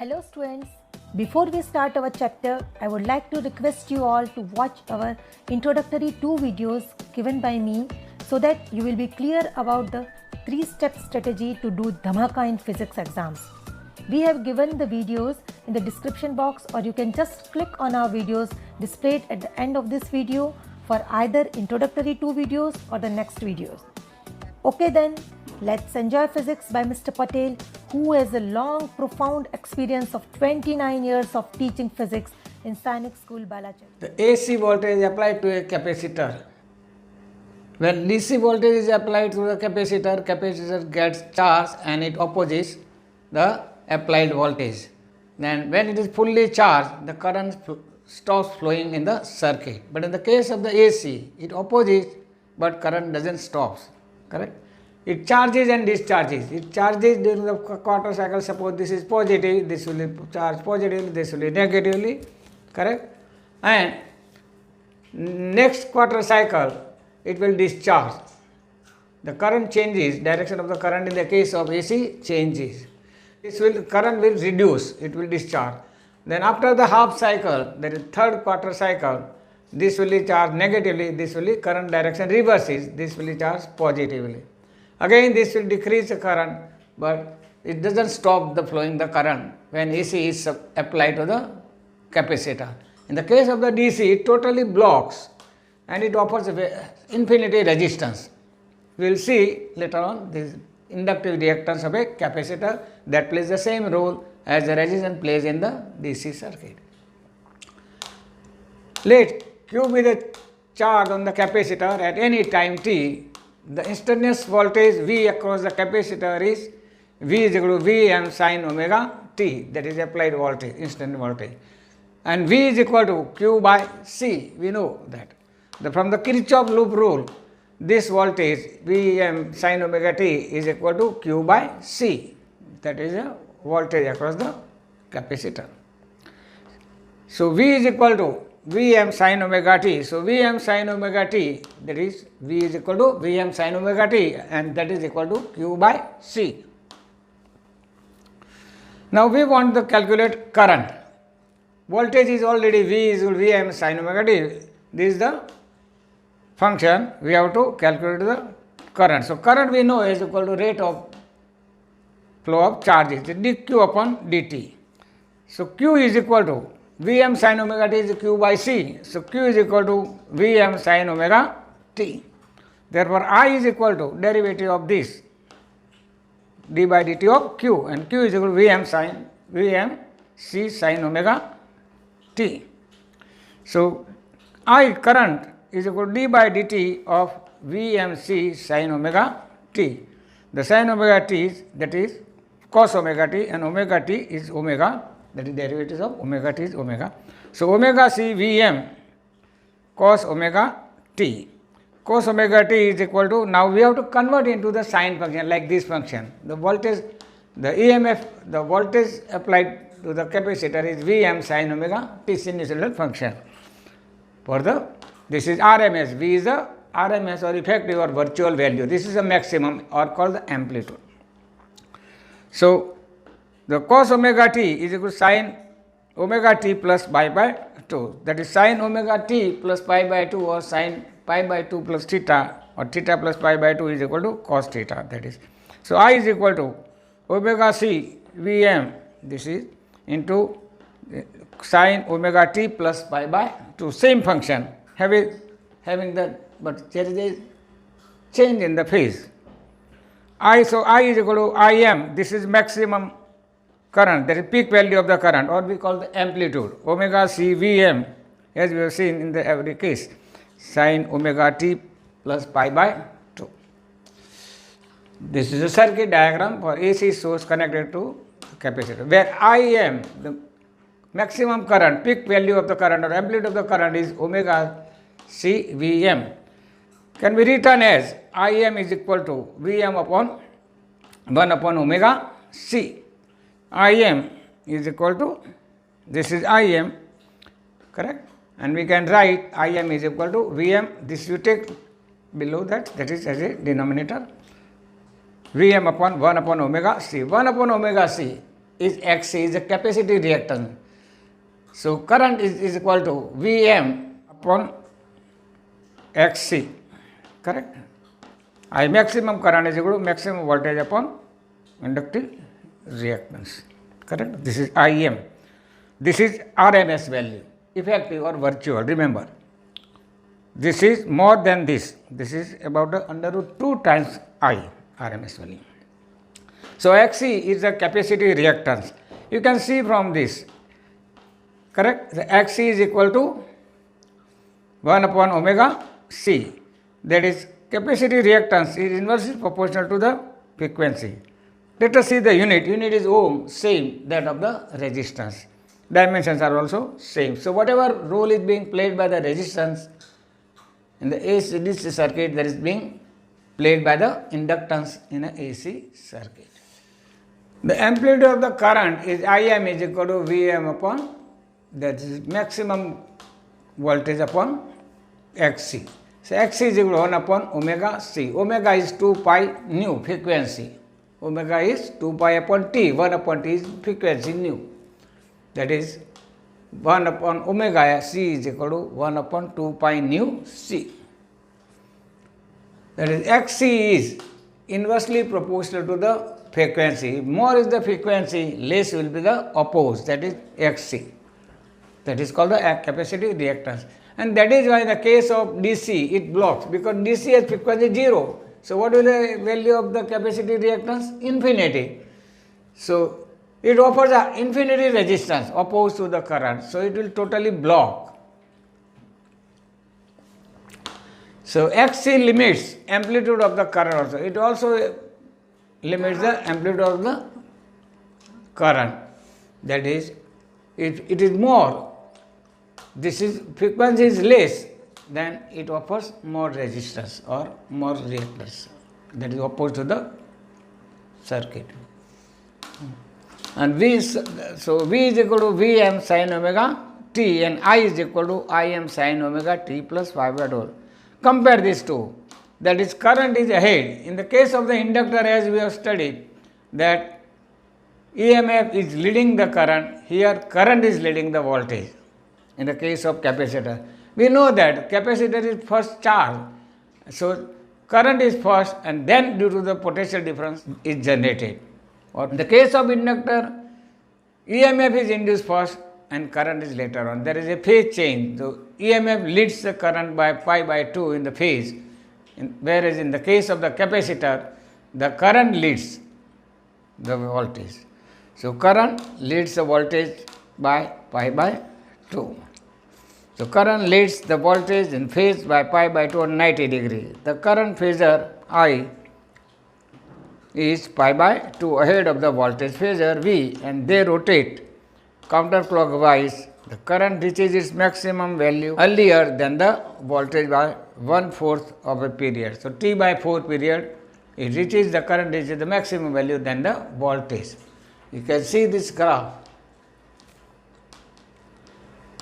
Hello students, before we start our chapter, I would like to request you all to watch our introductory 2 videos given by me so that you will be clear about the 3-step strategy to do Dhamaka in physics exams. We have given the videos in the description box, or you can just click on our videos displayed at the end of this video for either introductory 2 videos or the next videos. Okay then, let's enjoy physics by Mr. Patel, who has a long, profound experience of 29 years of teaching physics in Sainik School, Balachandra. The AC voltage is applied to a capacitor. When DC voltage is applied to the capacitor, capacitor gets charged and it opposes the applied voltage. Then when it is fully charged, the current stops flowing in the circuit. But in the case of the AC, it opposes but current doesn't stop. Correct? It charges and discharges. It charges during the quarter cycle. Suppose this is positive, this will be charged positively, this will be negatively. Correct? And next quarter cycle, it will discharge. The current changes, direction of the current in the case of AC changes. Current will reduce, it will discharge. Then after the half cycle, that is third quarter cycle, this will be charged negatively, this will be current direction reverses, this will be charged positively. Again this will decrease the current, but it doesn't stop the flowing the current when AC is applied to the capacitor. In the case of the DC, it totally blocks and it offers infinity resistance. We will see later on these inductive reactance of a capacitor that plays the same role as the resistance plays in the DC circuit. Let Q be the charge on the capacitor at any time t. The instantaneous voltage V across the capacitor is V is equal to Vm sin omega t, that is applied voltage, instant voltage. And V is equal to Q by C, we know that. From the Kirchhoff loop rule, this voltage Vm sin omega t is equal to Q by C, that is a voltage across the capacitor. So V is equal to Vm sin omega t. So Vm sin omega t, that is V is equal to Vm sin omega t, and that is equal to Q by C. Now we want to calculate current. Voltage is already V is equal to Vm sin omega t. This is the function. We have to calculate the current. So current we know is equal to rate of flow of charges, dq upon dt. So Q is equal to Vm sin omega t is Q by C. So Q is equal to Vm sin omega t. Therefore, I is equal to derivative of this d by dt of Q, and Q is equal to Vm C sin omega t. So I current is equal to d by dt of Vm C sin omega t. The sin omega t is, that is cos omega t, and omega t is omega, that is derivatives of omega t is omega. So omega C Vm cos omega t. Cos omega t is equal to, now we have to convert into the sine function like this function. The voltage, the EMF, the voltage applied to the capacitor is Vm sin omega t, sinusoidal function. For the, this is RMS, V is the RMS or effective or virtual value. This is a maximum or called the amplitude. So the cos omega t is equal to sin omega t plus pi by 2. That is sin omega t plus pi by 2 or sin pi by 2 plus theta, or theta plus pi by 2 is equal to cos theta, that is. So I is equal to omega c Vm, this is into sin omega t plus pi by 2, same function having the, but there is a change in the phase. So I is equal to Im, this is maximum current, that is peak value of the current, or we call the amplitude, omega c Vm, as we have seen in the every case, sin omega t plus pi by 2. This is a circuit diagram for AC source connected to capacitor, where Im, the maximum current, peak value of the current or amplitude of the current is omega c Vm. Can be written as Im is equal to Vm upon 1 upon omega c. Im is equal to, this is Im, correct, and we can write Im is equal to Vm, this you take below that is as a denominator, Vm upon 1 upon omega c. 1 upon omega c is Xc is the capacity reactance. So current is equal to Vm upon Xc, correct? I maximum current is equal to maximum voltage upon inductive reactance, correct? This is Im. This is RMS value, effective or virtual, remember. This is more than this. This is about the under root 2 times I, RMS value. So Xc is the capacity reactance. You can see from this, correct? The Xc is equal to 1 upon omega C. That is, capacity reactance is inversely proportional to the frequency. Let us see the unit. Unit is ohm, same that of the resistance. Dimensions are also same. So whatever role is being played by the resistance in the AC circuit, that is being played by the inductance in an AC circuit. The amplitude of the current is Im is equal to Vm upon, that is maximum voltage upon Xc. So Xc is equal to 1 upon omega C. Omega is 2 pi nu, frequency. Omega is 2 pi upon T. 1 upon T is frequency nu. That is 1 upon omega C is equal to 1 upon 2 pi nu C. That is, Xc is inversely proportional to the frequency. More is the frequency, less will be the opposed, that is Xc. That is called the capacity reactance. And that is why in the case of DC, it blocks, because DC has frequency 0. So what will the value of the capacity reactance? Infinity. So it offers an infinity resistance opposed to the current. So it will totally block. So Xc limits amplitude of the current also. It also limits the amplitude of the current. That is, it is more. This is frequency is less, then it offers more resistance or more reactance. That is opposed to the circuit. And V is equal to Vm sin omega t, and I is equal to Im sin omega t plus pi by 2. Compare these two. That is, current is ahead. In the case of the inductor, as we have studied, that EMF is leading the current. Here current is leading the voltage. In the case of capacitor, we know that capacitor is first charged. So current is first, and then due to the potential difference is generated. Or in the case of inductor, EMF is induced first and current is later on. There is a phase change. So EMF leads the current by pi by 2 in the phase, whereas in the case of the capacitor, the current leads the voltage. So current leads the voltage by pi by 2. So current leads the voltage in phase by pi by 2 on 90 degree. The current phasor I is pi by 2 ahead of the voltage phasor V, and they rotate counterclockwise. The current reaches its maximum value earlier than the voltage by 1/4 of a period. So T by 4 period, it reaches, the current reaches the maximum value than the voltage. You can see this graph.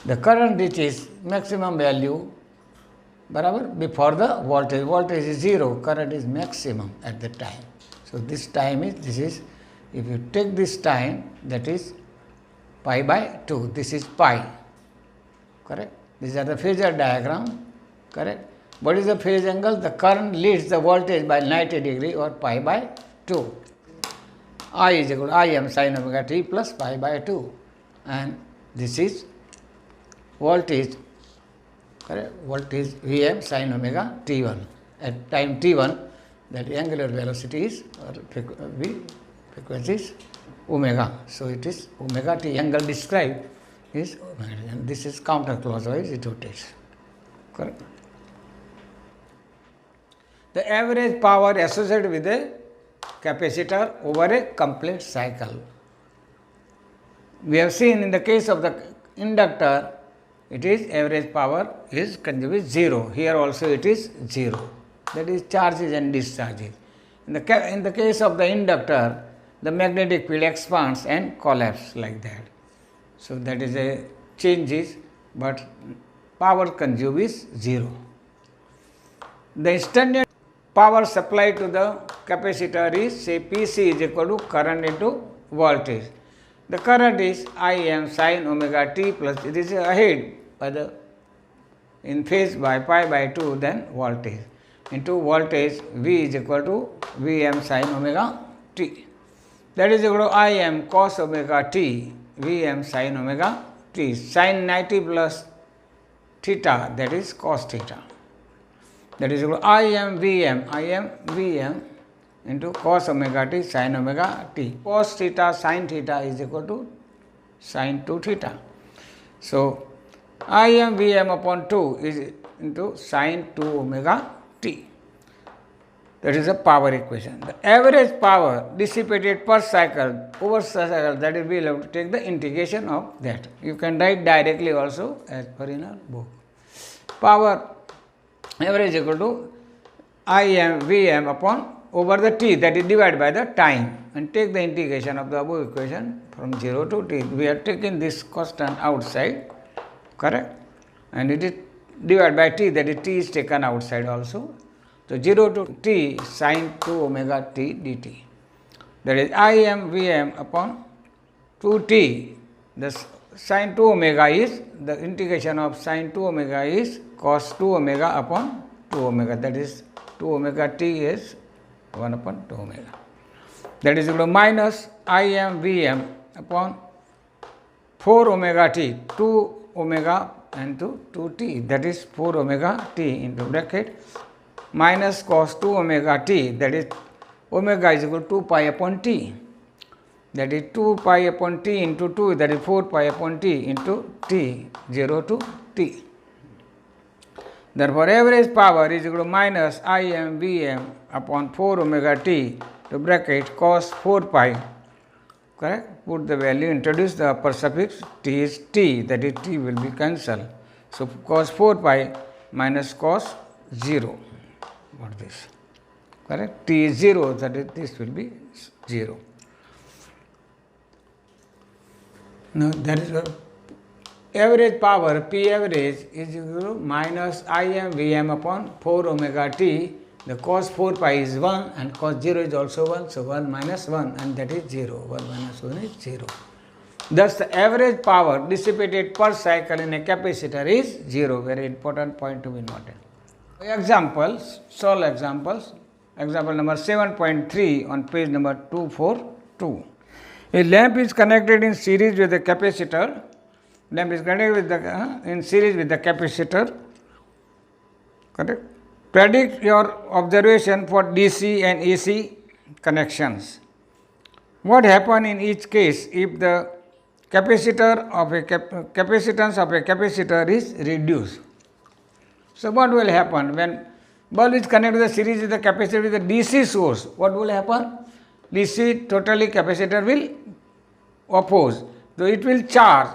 The current reaches maximum value before the voltage. Voltage is 0, current is maximum at the time. So this time is, if you take this time, that is pi by 2. This is pi, correct? These are the phasor diagram, correct? What is the phase angle? The current leads the voltage by 90 degree or pi by 2. I is equal to Im sin omega t plus pi by 2. And this is voltage, correct? Voltage Vm sin omega t1. At time t1, that angular velocity is, or frequency is omega. So it is omega t. Angle described is omega, and this is counterclockwise, it rotates, correct? The average power associated with a capacitor over a complete cycle. We have seen in the case of the inductor, it is average power is conserved 0. Here also it is 0. That is charges and discharges. In the case of the inductor, the magnetic field expands and collapses like that. So that is a changes, but power consumed is 0. The instantaneous power supply to the capacitor is, say, PC is equal to current into voltage. the current is Im sin omega t plus, it is ahead by the in phase by pi by 2 then voltage into voltage V is equal to Vm sin omega t. That is equal to Im cos omega t Vm sin omega t, sin 90 plus theta, that is cos theta. That is equal to Im Vm into cos omega t sin omega t. Cos theta sin theta is equal to sin 2 theta. So Im Vm upon 2 is into sin 2 omega t. That is a power equation. The average power dissipated per cycle over cycle, that is, we will have to take the integration of that. You can write directly also as per in our book. Power average equal to Im Vm upon over the t, that is divided by the time, and take the integration of the above equation from 0 to t. We are taking this constant outside, correct, and it is divided by t, that is t is taken outside also. So 0 to t sin 2 omega t dt, that is Im Vm upon 2t. The sin 2 omega is, the integration of sin 2 omega is cos 2 omega upon 2 omega, that is 2 omega t is 1 upon 2 omega. That is equal to minus Im Vm upon 4 omega t, 2 omega into 2t, that is 4 omega t into bracket minus cos 2 omega t, that is omega is equal to 2 pi upon t, that is 2 pi upon t into 2, that is 4 pi upon t into t, 0 to t. Therefore, average power is equal to minus Im Vm upon 4 omega t to bracket cos 4 pi, correct, put the value, introduce the upper suffix, t is t, that is t will be cancelled. So, cos 4 pi minus cos 0, what is this, correct, t is 0, that is this will be 0. Now, that is average power, P average is equal to minus Im Vm upon 4 omega t, the cos 4 pi is 1 and cos 0 is also 1, so 1 minus 1 and that is 0, 1 minus 1 is 0. Thus, the average power dissipated per cycle in a capacitor is 0, very important point to be noted. Examples, solve examples. Example number 7.3 on page number 242. A lamp is connected in series with a capacitor. Lamp is connected with the in series with the capacitor. Correct. Predict your observation for DC and AC connections. What happens in each case if the capacitor of a capacitance of a capacitor is reduced? So, what will happen when bulb is connected to the series with the capacitor with the DC source? What will happen? DC totally capacitor will oppose, so it will charge,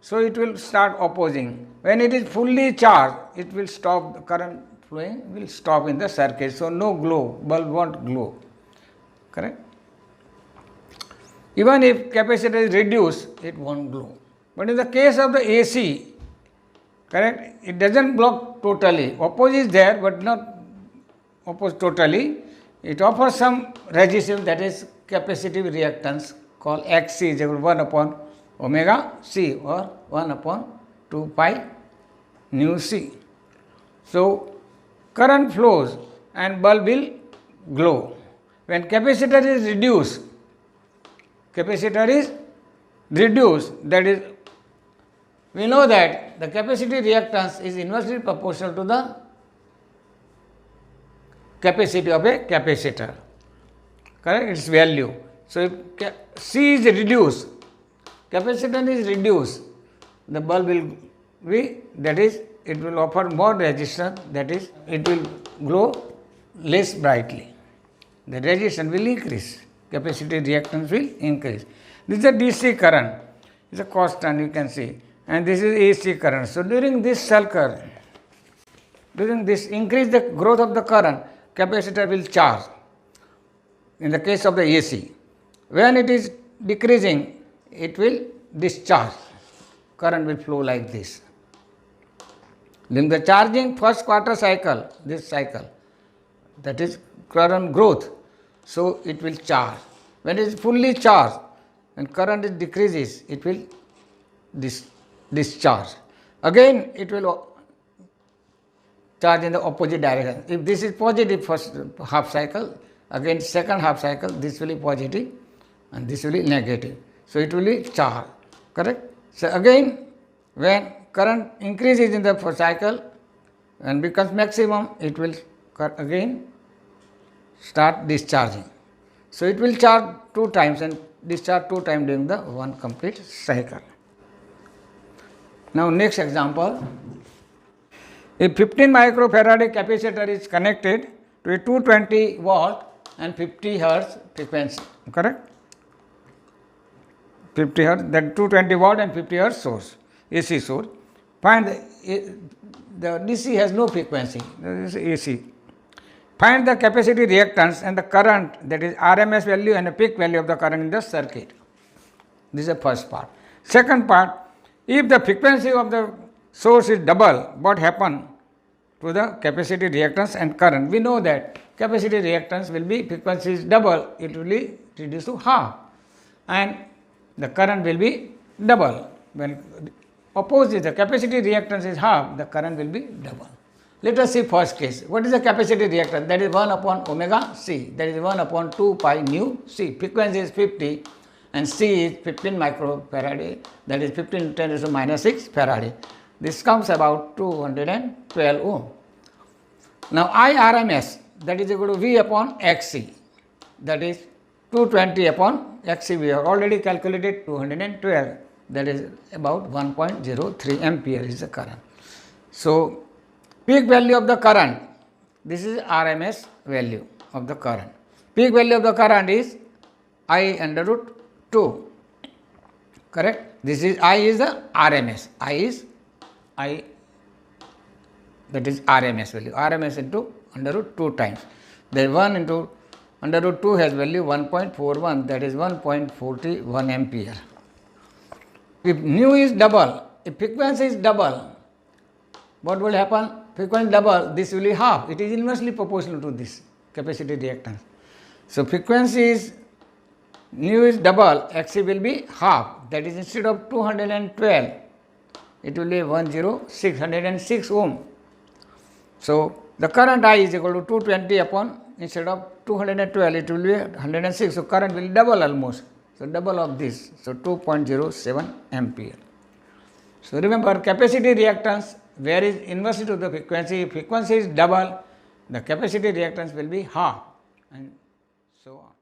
so it will start opposing. When it is fully charged, it will stop, the current flowing will stop in the circuit, so no glow, bulb won't glow, correct. Even if capacitor is reduced, it won't glow. But in the case of the AC, correct, it doesn't block totally, oppose is there but not oppose totally, it offers some resistance, that is capacitive reactance called Xc is equal to 1 upon omega c or 1 upon 2 pi nu c. So, current flows and bulb will glow. When capacitor is reduced, that is, we know that the capacitive reactance is inversely proportional to the capacity of a capacitor, correct, its value. So, if C is reduced, capacitance is reduced, the bulb will be, that is, it will offer more resistance, that is, it will glow less brightly. The resistance will increase, capacitive reactance will increase. This is a DC current, it is a constant, you can see, and this is AC current. So, during this cycle, during this increase the growth of the current, capacitor will charge in the case of the AC. When it is decreasing, it will discharge, current will flow like this. During the charging first quarter cycle, this cycle, that is current growth, so it will charge. When it is fully charged, when current decreases, it will discharge. Again, it will charge in the opposite direction. If this is positive first half cycle, again second half cycle, this will be positive and this will be negative. So it will be charge, correct? So again, when current increases in the first cycle and becomes maximum, it will again start discharging. So it will charge 2 times and discharge 2 times during the one complete cycle. Now next example, a 15 microfarad capacitor is connected to a 220 watt and 50 hertz frequency, correct? 50 hertz, that 220 watt and 50 hertz source, AC source. Find the DC has no frequency, this is AC. Find the capacity reactance and the current, that is RMS value and the peak value of the current in the circuit. This is the first part. Second part, if the frequency of the source is double, what happen to the capacity reactance and current? We know that capacity reactance will be, frequency is double, it will be reduced to half, and the current will be double. When opposite, the capacity reactance is half, the current will be double. Let us see first case. What is the capacity reactance? That is 1 upon omega C, that is 1 upon 2 pi nu C. Frequency is 50 and C is 15 microfarad, that is 15 10 to the minus 6 farad. This comes about 212 ohm. Now IRMS, that is equal to V upon XC, that is 220 upon XC. We have already calculated 212, that is about 1.03 ampere is the current. So peak value of the current, this is RMS value of the current. Peak value of the current is I under root 2, correct? This is I is the RMS, that is RMS value, RMS into under root 2 times. Then 1 into under root 2 has value 1.41, that is 1.41 ampere. If nu is double, if frequency is double, what will happen? Frequency double, this will be half. It is inversely proportional to this capacity reactance. So frequency is, nu is double, Xc will be half. That is, instead of 212, it will be 106 ohm. So the current I is equal to 220 upon, instead of 212, it will be 106. So current will double almost. So double of this. So 2.07 ampere. So remember, capacity reactance varies inversely to the frequency. If frequency is double, the capacity reactance will be half, and so on.